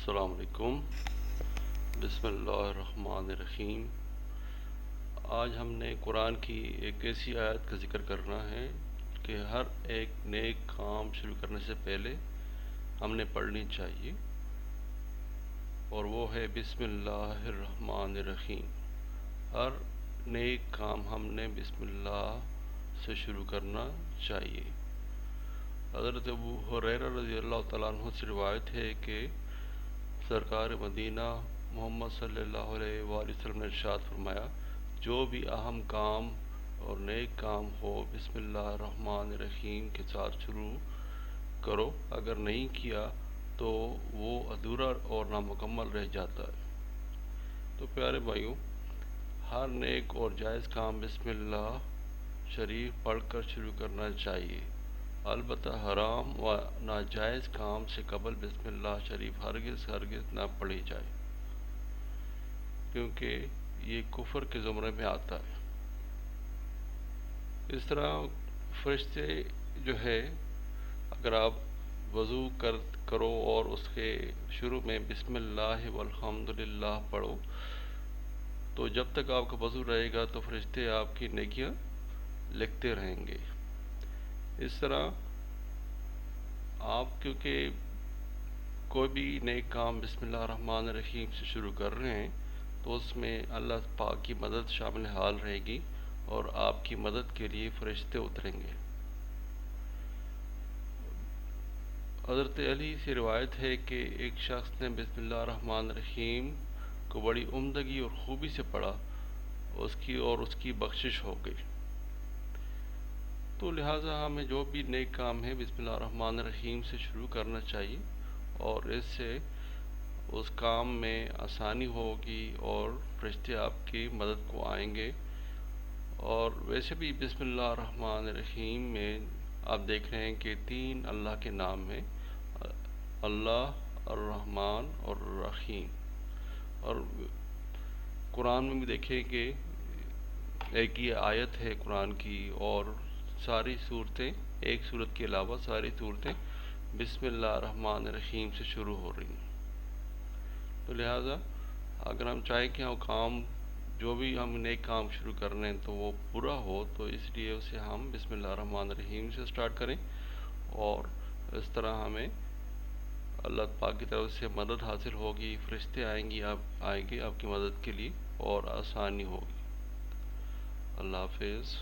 السلام علیکم۔ بسم اللہ الرحمن الرحیم۔ آج ہم نے قرآن کی ایک ایسی آیت کا ذکر کرنا ہے کہ ہر ایک نیک کام شروع کرنے سے پہلے ہم نے پڑھنی چاہیے، اور وہ ہے بسم اللہ الرحمن الرحیم۔ ہر نیک کام ہم نے بسم اللہ سے شروع کرنا چاہیے۔ حضرت ابو ہریرہ رضی اللہ تعالیٰ عنہ سے روایت ہے کہ سرکار مدینہ محمد صلی اللہ علیہ وآلہ وسلم نے ارشاد فرمایا، جو بھی اہم کام اور نیک کام ہو بسم اللہ الرحمن الرحیم کے ساتھ شروع کرو، اگر نہیں کیا تو وہ ادھورا اور نامکمل رہ جاتا ہے۔ تو پیارے بھائیوں، ہر نیک اور جائز کام بسم اللہ شریف پڑھ کر شروع کرنا چاہیے۔ البتہ حرام و ناجائز کام سے قبل بسم اللہ شریف ہرگز نہ پڑھی جائے، کیونکہ یہ کفر کے زمرے میں آتا ہے۔ اس طرح فرشتے جو ہے، اگر آپ وضو کرو اور اس کے شروع میں بسم اللہ والحمدللہ پڑھو، تو جب تک آپ کا وضو رہے گا تو فرشتے آپ کی نیکیاں لکھتے رہیں گے۔ اس طرح آپ کیونکہ کوئی بھی نیک کام بسم اللہ الرحمن الرحیم سے شروع کر رہے ہیں تو اس میں اللہ پاک کی مدد شامل حال رہے گی اور آپ کی مدد کے لیے فرشتے اتریں گے۔ حضرت علی سے روایت ہے کہ ایک شخص نے بسم اللہ الرحمن الرحیم کو بڑی عمدگی اور خوبی سے پڑھا، اس کی بخشش ہو گئی۔ تو لہٰذا ہمیں جو بھی نیک کام ہے بسم اللہ الرحمن الرحیم سے شروع کرنا چاہیے، اور اس سے اس کام میں آسانی ہوگی اور فرشتے آپ کی مدد کو آئیں گے۔ اور ویسے بھی بسم اللہ الرحمن الرحیم میں آپ دیکھ رہے ہیں کہ 3 اللہ کے نام ہیں، اللہ، الرحمن اور الرحیم۔ اور قرآن میں بھی دیکھیں کہ ایک یہ آیت ہے قرآن کی، اور ساری صورتیں، ایک صورت کے علاوہ ساری صورتیں بسم اللہ الرحمن الرحیم سے شروع ہو رہی ہیں۔ تو لہٰذا اگر ہم چاہیں کہ وہ کام، جو بھی ہم نیک کام شروع کر رہے ہیں تو وہ پورا ہو، تو اس لیے اسے ہم بسم اللہ الرحمن الرحیم سے سٹارٹ کریں، اور اس طرح ہمیں اللہ پاک کی طرف سے مدد حاصل ہوگی، فرشتے آئیں گے آپ کی مدد کے لیے، اور آسانی ہوگی۔ اللہ حافظ۔